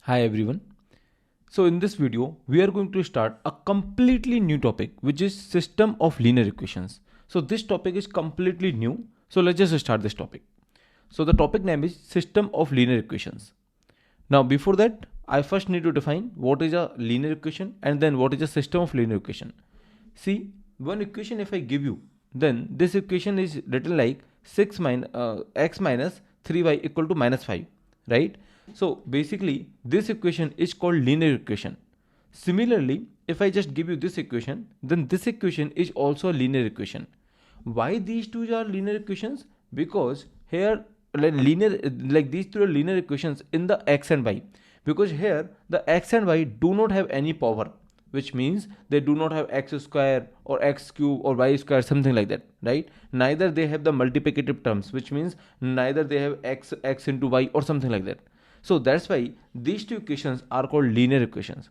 Hi everyone. So in this video, we are going to start a completely new topic, which is system of linear equations. So this topic is completely new. So let's just start this topic. So the topic name is system of linear equations. Now before that, I first need to define what is a linear equation and then what is a system of linear equation. See, one equation if I give you, then this equation is written like x minus 3y equal to minus 5, right? So basically this equation is called linear equation. Similarly, if I just give you this equation, then this equation is also a linear equation. Why these two are linear equations? Because here these two are linear equations in the x and y, because here the x and y do not have any power, which means they do not have x square or x cube or y square, something like that, right? Neither they have the multiplicative terms, which means neither they have x into y or something like that. So that's why these two equations are called linear equations.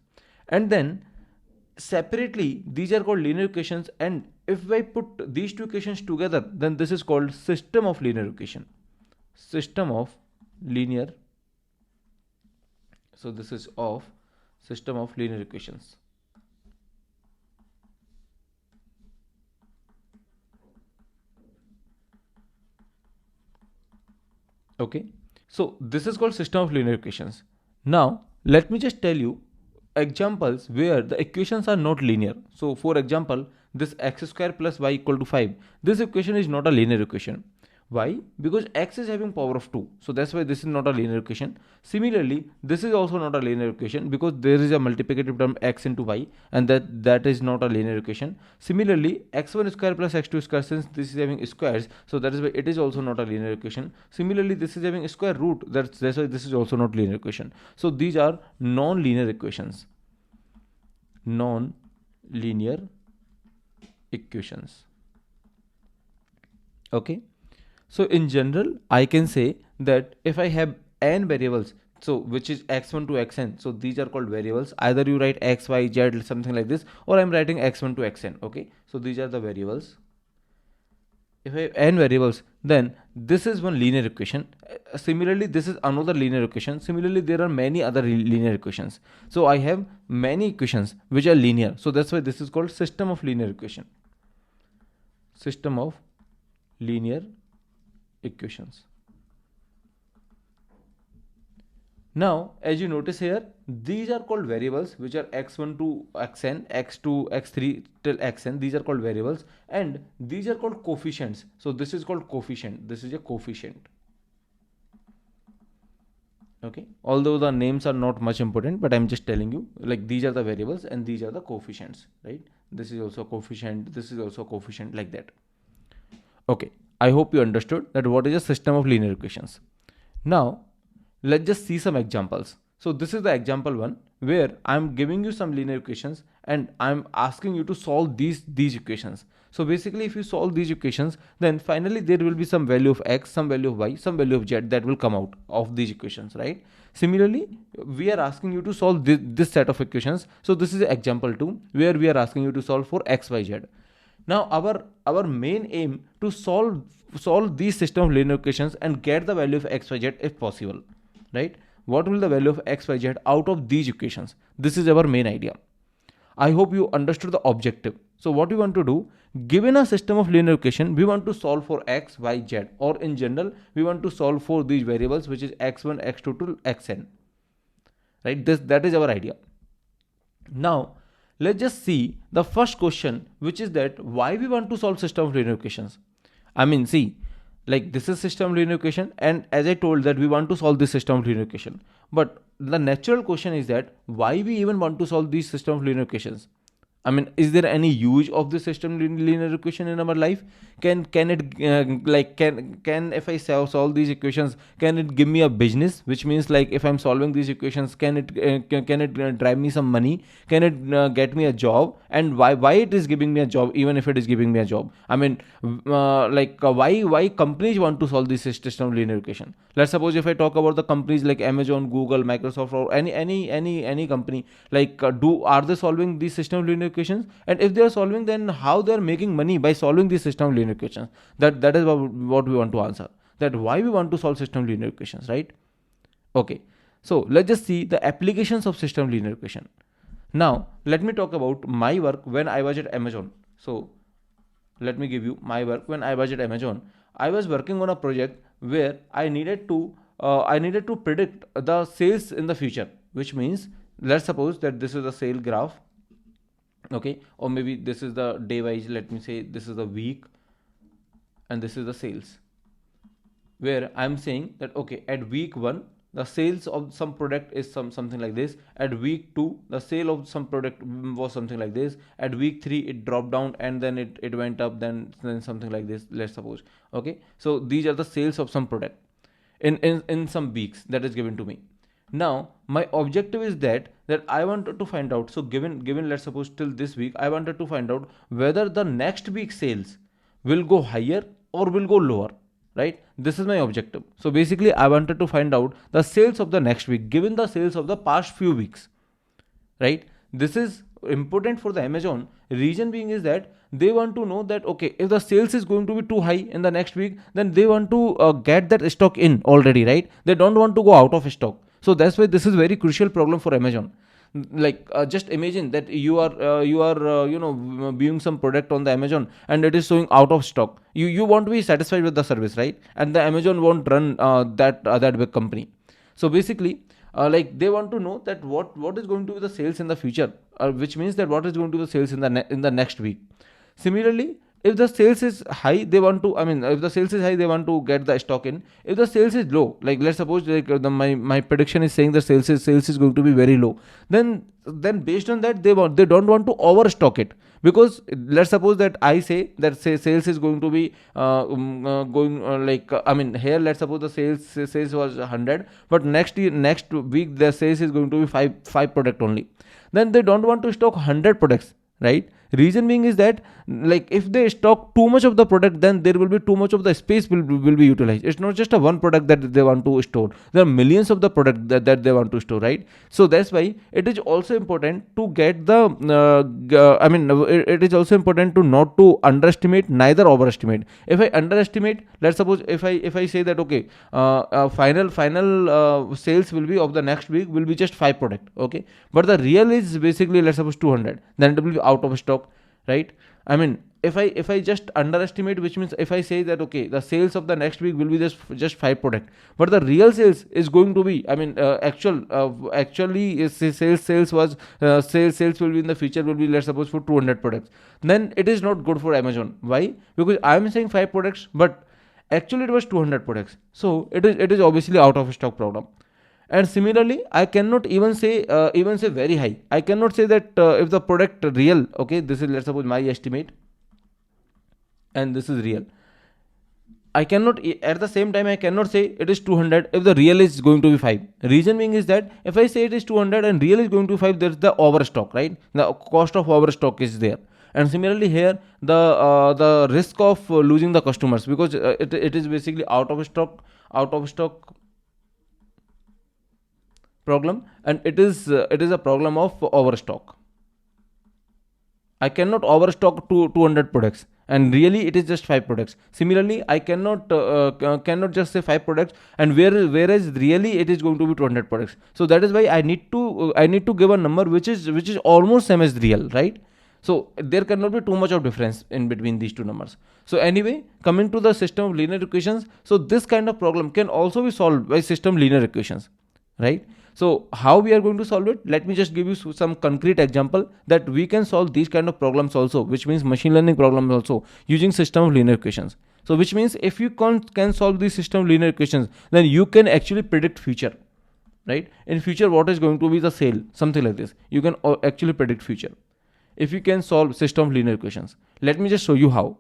And then separately these are called linear equations, and if I put these two equations together, then this is called system of linear equation. System of linear, so this is of system of linear equations. Okay, so this is called system of linear equations. Now let me just tell you examples where the equations are not linear. So for example, this x square plus y equal to 5, this equation is not a linear equation. Why? Because x is having power of 2, so that's why this is not a linear equation. Similarly, this is also not a linear equation because there is a multiplicative term x into y, and that is not a linear equation. Similarly, x1 square plus x2 square, since this is having squares, so that is why it is also not a linear equation. Similarly, this is having a square root, that's why this is also not linear equation. So these are non-linear equations. Non-linear equations. Okay. So in general, I can say that if I have n variables, so which is x1 to xn, so these are called variables. Either you write x, y, z, something like this, or I'm writing x1 to xn. Okay, so these are the variables. If I have n variables, then this is one linear equation. Similarly, this is another linear equation. Similarly, there are many other linear equations. So I have many equations which are linear. So that's why this is called system of linear equation. System of linear equations. Now, as you notice here, these are called variables, which are x1 to xn, x2, x3 till xn. These are called variables, and these are called coefficients. So this is called coefficient. This is a coefficient. Okay, although the names are not much important, but I'm just telling you, like, these are the variables and these are the coefficients, right? This is also a coefficient, this is also a coefficient, like that. Okay, I hope you understood that what is a system of linear equations. Now let's just see some examples. So this is the example one, where I'm giving you some linear equations and I'm asking you to solve these equations. So basically, if you solve these equations, then finally there will be some value of x, some value of y, some value of z that will come out of these equations, right? Similarly, we are asking you to solve this set of equations. So this is example 2, where we are asking you to solve for x, y, z. Now our main aim to solve these system of linear equations and get the value of x, y, z if possible, right? What will the value of x, y, z out of these equations? This is our main idea. I hope you understood the objective. So what we want to do, given a system of linear equation, we want to solve for x, y, z, or in general, we want to solve for these variables, which is x1, x2 to xn, right? That is our idea. Now let's just see the first question, which is that why we want to solve system of linear equations. I mean, see, like, this is system of linear equation, and as I told that we want to solve this system of linear equation. But the natural question is that why we even want to solve these system of linear equations? I mean, is there any use of this system linear equation in our life? Can it can if I solve these equations, can it give me a business? Which means, like, if I'm solving these equations, can it drive me some money? Can it get me a job? And why it is giving me a job, even if it is giving me a job? I mean, why companies want to solve this system linear equation? Let's suppose if I talk about the companies like Amazon, Google, Microsoft, or any company, like, are they solving these system of linear equations? And if they are solving, then how they are making money by solving these system of linear equations? That is what we want to answer. That why we want to solve system of linear equations, right? Okay. So let's just see the applications of system linear equation. Now let me talk about my work when I was at Amazon. So let me give you my work when I was at Amazon. I was working on a project where I needed to predict the sales in the future, which means let's suppose that this is a sale graph, okay, or maybe this is the day wise. Let me say this is the week, and this is the sales, where I'm saying that okay, at week 1 the sales of some product is something like this, at week 2 the sale of some product was something like this, at week 3 it dropped down and then it went up, then something like this, let's suppose. Okay, so these are the sales of some product in some weeks that is given to me. Now my objective is that I wanted to find out, so given let's suppose till this week, I wanted to find out whether the next week sales will go higher or will go lower, right? This is my objective. So basically I wanted to find out the sales of the next week given the sales of the past few weeks, right? This is important for the Amazon. Reason being is that they want to know that okay, if the sales is going to be too high in the next week, then they want to get that stock in already, right? They don't want to go out of stock. So that's why this is very crucial problem for Amazon. Like just imagine that you are viewing some product on the Amazon and it is showing out of stock. You won't be satisfied with the service, right? And the Amazon won't run that big company. So basically like they want to know that what is going to be the sales in the future, which means that what is going to be the sales in the next week. Similarly, if the sales is high, they want to, I mean, if the sales is high, they want to get the stock in. If the sales is low, like let's suppose like my prediction is saying the sales is going to be very low, then based on that they don't want to overstock it, because let's suppose that I say sales is going to be going I mean here let's suppose the sales was 100, but next week the sales is going to be five product only. Then they don't want to stock 100 products, right? Reason being is that like if they stock too much of the product, then there will be too much of the space will be utilized. It's not just a one product that they want to store, there are millions of the product that they want to store, right? So that's why it is also important to get the it is also important to not to underestimate neither overestimate. If I underestimate, let's suppose if I say that okay, final sales will be of the next week will be just 5 product, okay, but the real is basically let's suppose 200, then it will be out of stock, right? I mean if I just underestimate, which means if I say that okay, the sales of the next week will be just 5 product, but the real sales is going to be, I mean actually sales was sales will be in the future will be let's suppose for 200 products, then it is not good for Amazon. Why? Because I am saying 5 products, but actually it was 200 products, so it is obviously out of stock problem. And similarly I cannot even say very high. I cannot say that if the product real, okay, this is let's suppose my estimate and this is real, I cannot at the same time I cannot say it is 200 if the real is going to be 5. Reason being is that if I say it is 200 and real is going to be 5, there's the overstock, right? The cost of overstock is there. And similarly here the risk of losing the customers, because it is basically out of stock problem, and it is a problem of overstock. I cannot overstock 200 products and really it is just 5 products. Similarly I cannot just say 5 products and whereas really it is going to be 200 products. So that is why I need to give a number which is almost same as real, right? So there cannot be too much of difference in between these two numbers. So anyway, coming to the system of linear equations, so this kind of problem can also be solved by system linear equations, right? So how we are going to solve it? Let me just give you some concrete example that we can solve these kind of problems also, which means machine learning problems also, using system of linear equations. So which means if you can solve these system of linear equations, then you can actually predict future, right? In future what is going to be the sale, something like this. You can actually predict future if you can solve system of linear equations. Let me just show you how.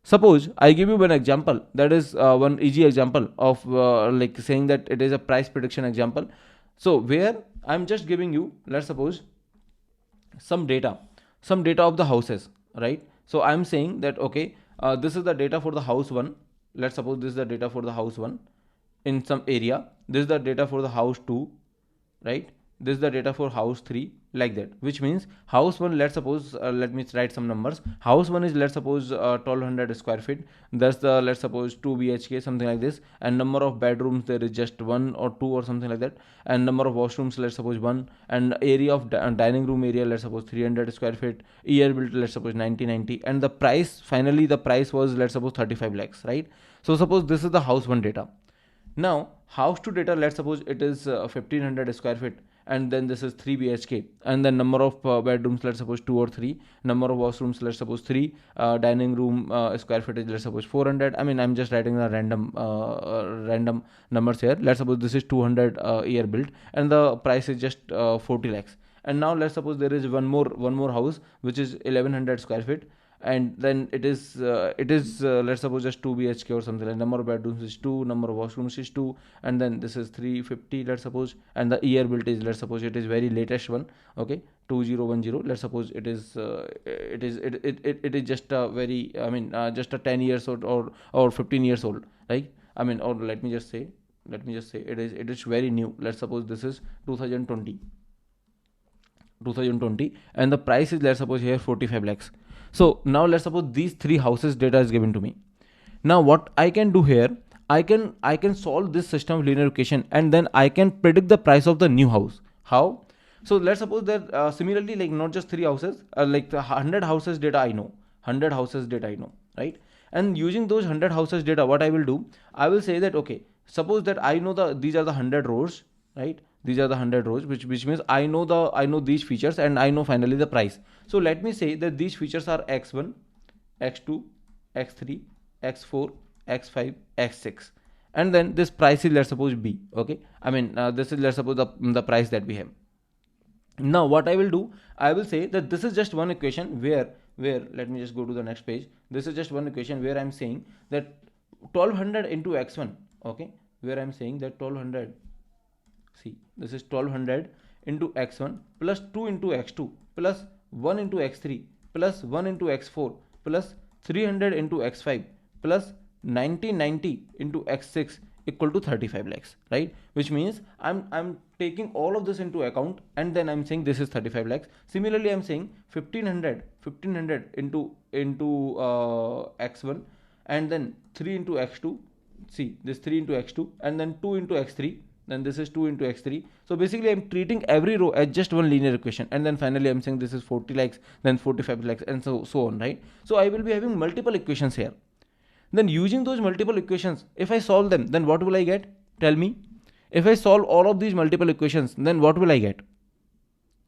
Suppose I give you one example, that is one easy example of like saying that it is a price prediction example. So where I'm just giving you, let's suppose, some data of the houses, right? So I'm saying that okay, this is the data for the house 1. Let's suppose this is the data for the house 1 in some area. This is the data for the house 2, right? this is the data for house 3, like that, which means house 1, let's suppose, let me write some numbers. House 1 is, let's suppose, 1200 square feet. That's the, let's suppose, 2 BHK, something like this. And number of bedrooms, there is just 1 or 2 or something like that. And number of washrooms, let's suppose 1. And area of dining room area, let's suppose 300 square feet. Year built, let's suppose 1990. And the price, finally the price was, let's suppose, 35 lakhs, right? So suppose this is the house 1 data. Now house 2 data, let's suppose it is 1500 square feet, and then this is 3 BHK, and then number of bedrooms, let's suppose 2 or 3, number of washrooms, let's suppose 3, dining room square footage, let's suppose 400. I mean, I'm just writing the random numbers here. Let's suppose this is 200 year built, and the price is just 40 lakhs. And now let's suppose there is one more house which is 1100 square feet, and then it is let's suppose just 2 BHK or something, like number of bedrooms is 2, number of washrooms is 2, and then this is 350, let's suppose, and the year built is, let's suppose, it is very latest one, okay, 2010. Let's suppose it is it is just a very, I mean, just a 10 years old or 15 years old, right? I mean, or let me just say it is very new. Let's suppose this is 2020, and the price is, let's suppose, here 45 lakhs. So now let's suppose these 3 houses data is given to me. Now what I can do here, I can solve this system of linear equation, and then I can predict the price of the new house. How? So let's suppose that similarly, like not just 3 houses, like the 100 houses data I know, right? And using those 100 houses data, what I will do, I will say that, okay, suppose that I know these are the 100 rows, right? These are the 100 rows, which means I know these features, and I know finally the price. So let me say that these features are x1, x2, x3, x4, x5, x6, and then this price is, let's suppose, b. Okay, I mean, this is, let's suppose, the price that we have. Now what I will do, I will say that this is just one equation where let me just go to the next page. This is just one equation where I'm saying that 1200 into x1, okay, where I'm saying that 1200, see, this is 1200 into x1 plus 2 into x2 plus 1 into x3 plus 1 into x4 plus 300 into x5 plus 1990 into x6 equal to 35 lakhs, right? Which means I'm taking all of this into account, and then I'm saying this is 35 lakhs. Similarly, I'm saying 1500 into x1, and then 3 into x2, see, this 3 into x2, and then 2 into x3, then this is 2 into x3. So basically I'm treating every row as just one linear equation, and then finally I'm saying this is 40 lakhs, then 45 lakhs, and so on, right? So I will be having multiple equations here. Then using those multiple equations, if I solve them, then what will I get? Tell me. If I solve all of these multiple equations, then what will I get?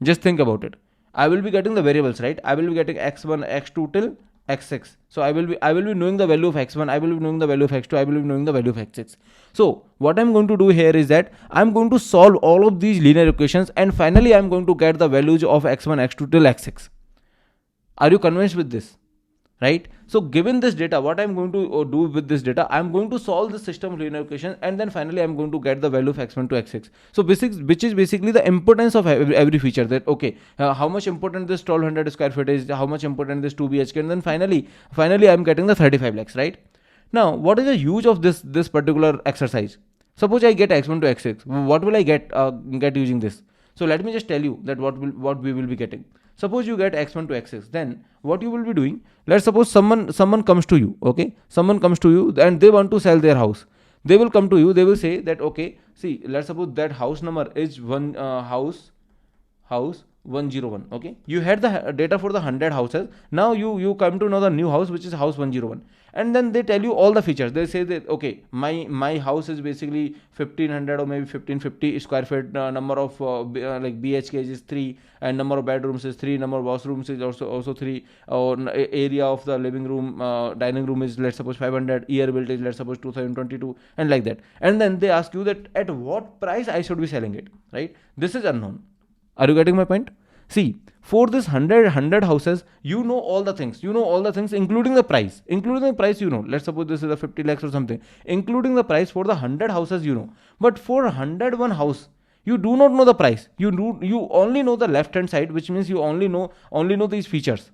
Just think about it. I will be getting the variables, right? I will be getting x1, x2 till x6. So I will be knowing the value of x1, I will be knowing the value of x2, I will be knowing the value of x6. So what I'm going to do here is that I'm going to solve all of these linear equations, and finally I'm going to get the values of x1, x2 till x6. Are you convinced with this? Right? So given this data, what I'm going to do with this data, I'm going to solve the system of linear equation, and then finally I'm going to get the value of x1 to x6. So which is basically the importance of every feature, that okay, how much important this 1200 square feet is, how much important this 2 BHK, and then finally I'm getting the 35 lakhs, right? Now what is the use of this particular exercise? Suppose I get x1 to x6, what will I get using this? So let me just tell you that what we will be getting. Suppose you get x1 to x6, then what you will be doing, let's suppose someone comes to you, okay, someone comes to you and they want to sell their house. They will come to you, they will say that, okay, see, let's suppose that house number is house 101, okay, you had the data for the 100 houses. Now you come to know the new house, which is house 101, and then they tell you all the features. They say that, okay, my house is basically 1500 or maybe 1550 square feet, number of like BHKs is 3, and number of bedrooms is 3, number of washrooms is also 3, or area of the living room, dining room is, let's suppose, 500, year built is, let's suppose, 2022, and like that. And then they ask you that at what price I should be selling it, right? This is unknown. Are you getting my point? See, for this 100 houses, you know all the things, including the price, let's suppose this is a 50 lakhs or something, including the price for the 100 houses, but for 101 house, you do not know the price. You only know the left hand side, which means you only know these features.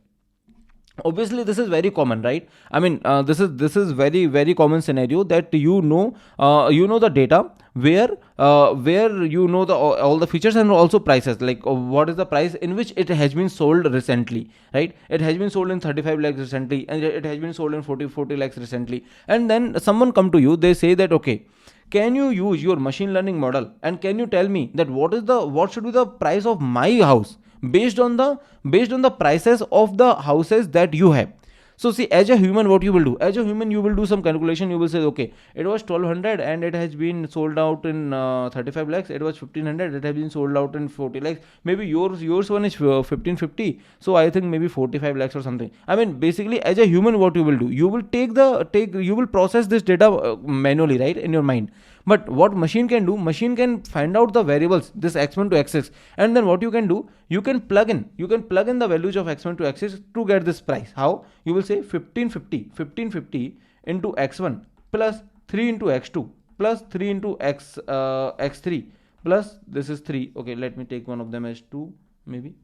Obviously this is very common, right? I mean, this is very very common scenario that the data where all the features and also prices, like what is the price in which it has been sold recently, right? It has been sold in 35 lakhs recently, and it has been sold in 40 lakhs recently. And then someone come to you, they say that, okay, can you use your machine learning model and can you tell me that what should be the price of my house based on the prices of the houses that you have. So see, as a human, what you will do, as a human you will do some calculation. You will say, okay, it was 1200 and it has been sold out in 35 lakhs. It was 1500, it has been sold out in 40 lakhs. Maybe yours one is 1550, so I think maybe 45 lakhs or something. I mean, basically as a human, what you will do, you will you will process this data manually, right, in your mind. But what machine can do, machine can find out the variables, this x1 to x6, and then what you can do, you can plug in the values of x1 to x6 to get this price. How? You will say 1550 into x1 plus 3 into x2 plus 3 into x3 plus this is 3. Okay, let me take one of them as 2 maybe.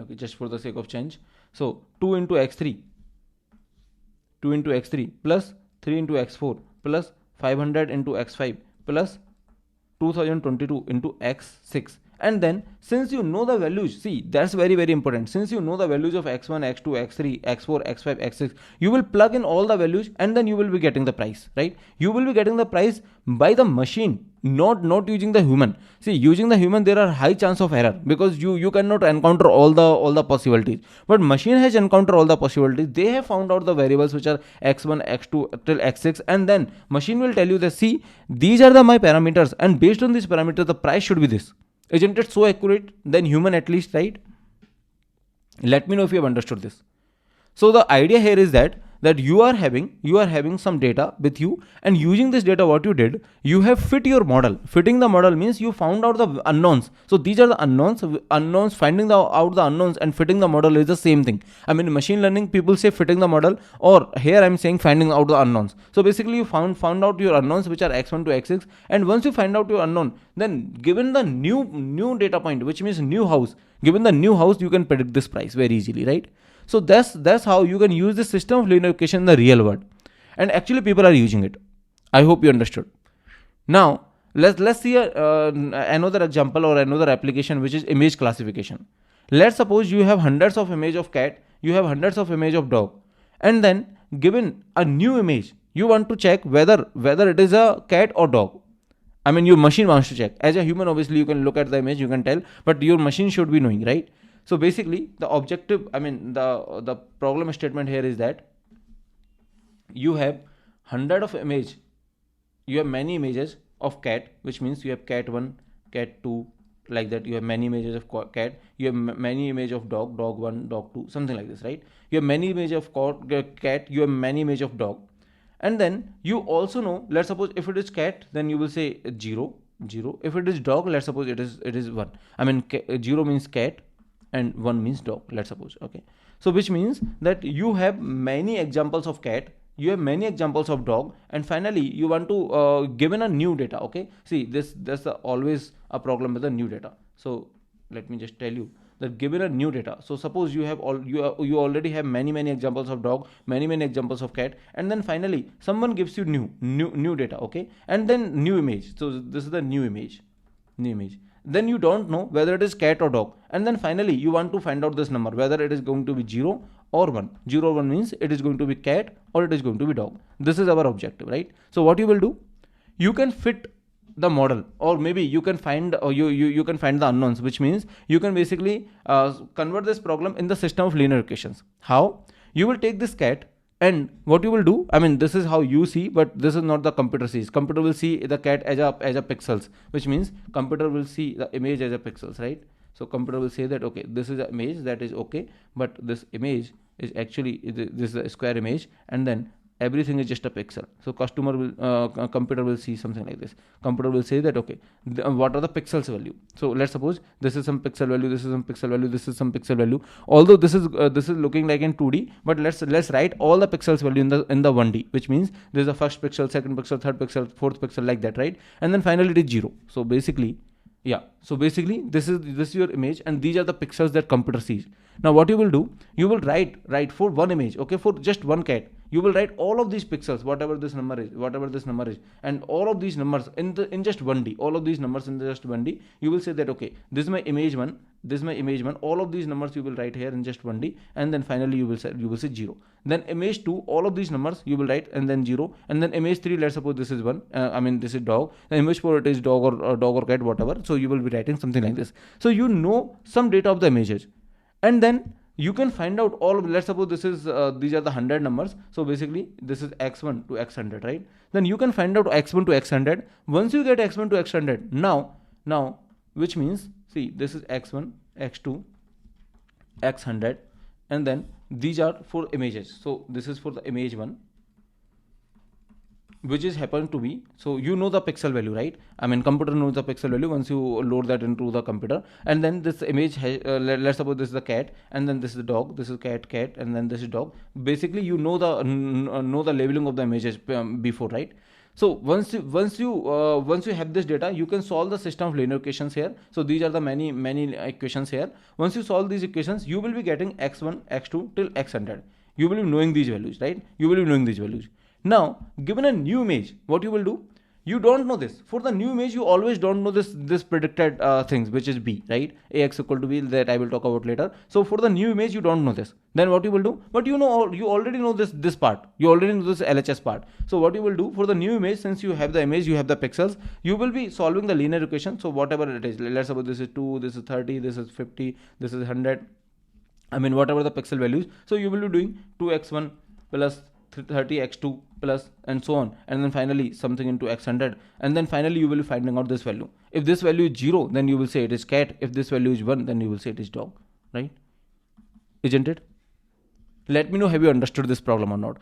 Okay, just for the sake of change. So 2 into x3 plus 3 into x4 plus 500 into x5 plus 2022 into x6. And then since you know the values, see, that's very very important. Since you know the values of x1, x2, x3, x4, x5, x6, you will plug in all the values and then you will be getting the price, right? You will be getting the price by the machine, not using the human. See, using the human, there are high chance of error because you cannot encounter all the possibilities, but machine has encountered all the possibilities. They have found out the variables which are x1, x2 till x6, and then machine will tell you that, see, these are my parameters, and based on these parameters the price should be this. Isn't it so accurate than human, at least, right? Let me know if you have understood this. So the idea here is that you are having some data with you, and using this data, what you did, you have fit your model. Fitting the model means you found out the unknowns. So these are the unknowns. Finding out the unknowns and fitting the model is the same thing. I mean, in machine learning people say fitting the model, or here I'm saying finding out the unknowns. So basically you found out your unknowns, which are x1 to x6, and once you find out your unknown, then given the new data point, which means new house, given the new house, you can predict this price very easily, right? So that's how you can use the system of linear equation in the real world, and actually people are using it. I hope you understood. Now let's see another example or another application, which is image classification. Let's suppose you have hundreds of image of cat, you have hundreds of image of dog, and then given a new image, you want to check whether it is a cat or dog. I mean, your machine wants to check. As a human, obviously you can look at the image, you can tell, but your machine should be knowing, right? So basically the objective, I mean, the problem statement here is that you have hundred of image, you have many images of cat, which means you have cat 1, cat 2, like that. You have many images of cat, you have many image of dog, dog 1, dog 2, something like this, right? You have many image of cat, you have many image of dog. And then you also know, let's suppose if it is cat, then you will say 0. If it is dog, let's suppose it is 1. I mean, 0 means cat and 1 means dog, let's suppose. Okay, so which means that you have many examples of cat, you have many examples of dog, and finally you want to given a new data. Okay, see, that's always a problem with the new data. So let me just tell you that given a new data, so suppose you already have many examples of dog, many examples of cat, and then finally someone gives you new data. Okay, and then new image. So this is the new image. Then you don't know whether it is cat or dog, and then finally you want to find out this number, whether it is going to be 0 or 1. 0 or 1 means it is going to be cat or it is going to be dog. This is our objective, right? So what you will do, you can fit the model, or maybe you can find, or you can find the unknowns, which means you can basically convert this problem in the system of linear equations. How? You will take this cat, and what you will do, I mean, this is how you see, but this is not the computer sees. Computer will see the cat as a pixels, which means computer will see the image as a pixels, right? So computer will say that, okay, this is an image, that is okay, but this image is actually, this is a square image, and then everything is just a pixel. So computer will see something like this. Computer will say that, okay, what are the pixels value? So let's suppose this is some pixel value, this is some pixel value, this is some pixel value. Although this is looking like in 2D, but let's write all the pixels value in the 1D, which means there's a first pixel, second pixel, third pixel, fourth pixel, like that, right? And then finally it is 0. So basically Yeah, so basically this is your image, and these are the pixels that computer sees. Now what you will do, you will write for one image, okay, for just one cat, you will write all of these pixels, whatever this number is, and all of these numbers in just 1D, all of these numbers in just 1D. You will say that, okay, this is my image one, this is my image one, all of these numbers you will write here in just 1D, and then finally you will say 0. Then image 2, all of these numbers you will write and then 0, and then image 3, let's suppose this is 1, this is dog, then image 4 it is dog or cat, whatever. So you will be writing something like this. So you know some data of the images, and then you can find out all of, let's suppose this is these are the 100 numbers. So basically this is x1 to x100, right? Then you can find out x1 to x100. Once you get x1 to x100, now which means, see, this is x1, x2, x100, and then these are for images. So this is for the image 1, which is happen to be, so you know the pixel value, right? Computer knows the pixel value once you load that into the computer. And then this image let's suppose this is the cat, and then this is the dog, this is cat, and then this is dog. Basically you know the labeling of the images before, right? So once you have this data, you can solve the system of linear equations here. So these are the many equations here. Once you solve these equations, you will be getting x1, x2 till x100. You will be knowing these values, right? You will be knowing these values. Now, given a new image, what you will do? You don't know this. For the new image, you always don't know this predicted things, which is b, right? Ax equal to b, that I will talk about later. So for the new image, you don't know this. Then what you will do? But you already know this part. You already know this LHS part. So what you will do for the new image, since you have the image, you have the pixels, you will be solving the linear equation. So whatever it is, let's suppose this is 2, this is 30, this is 50, this is 100. Whatever the pixel values. So you will be doing 2x1 plus 30x2 plus and so on, and then finally something into x100, and then finally you will be finding out this value. If this value is 0, then you will say it is cat. If this value is 1, then you will say it is dog, right? Isn't it? Let me know, have you understood this problem or not?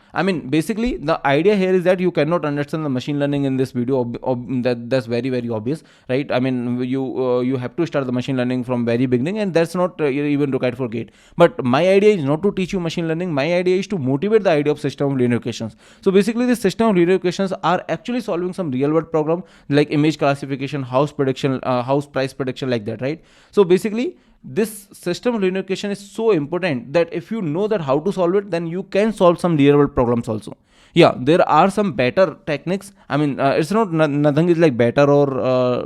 Basically the idea here is that you cannot understand the machine learning in this video. That's very obvious, right? You have to start the machine learning from very beginning, and that's not even required for GATE. But my idea is not to teach you machine learning. My idea is to motivate the idea of system of linear equations. So basically this system of linear equations are actually solving some real world problem like image classification, house prediction, house price prediction, like that, right? So basically this system of linear equation is so important that if you know that how to solve it, then you can solve some real world problems also. Yeah, there are some better techniques. It's not nothing is like better or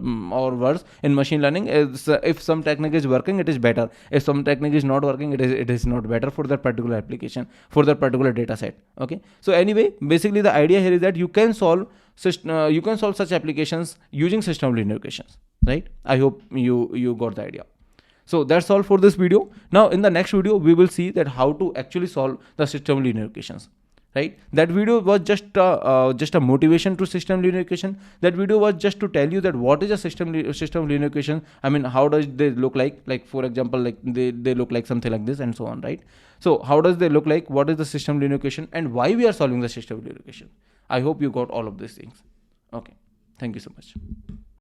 worse in machine learning. If some technique is working, it is better. If some technique is not working, it is not better for that particular application, for that particular data set. Okay. So anyway, basically the idea here is that you can solve such applications using system of linear equations, right? I hope you got the idea. So that's all for this video. Now in the next video, we will see that how to actually solve the system of linear equations, right? That video was just a motivation to system linear equation. That video was just to tell you that what is a system of linear equation. How does they look like for example, like they look like something like this and so on, right? So how does they look like? What is the system linear equation and why we are solving the system linear equation? I hope you got all of these things. Okay. Thank you so much.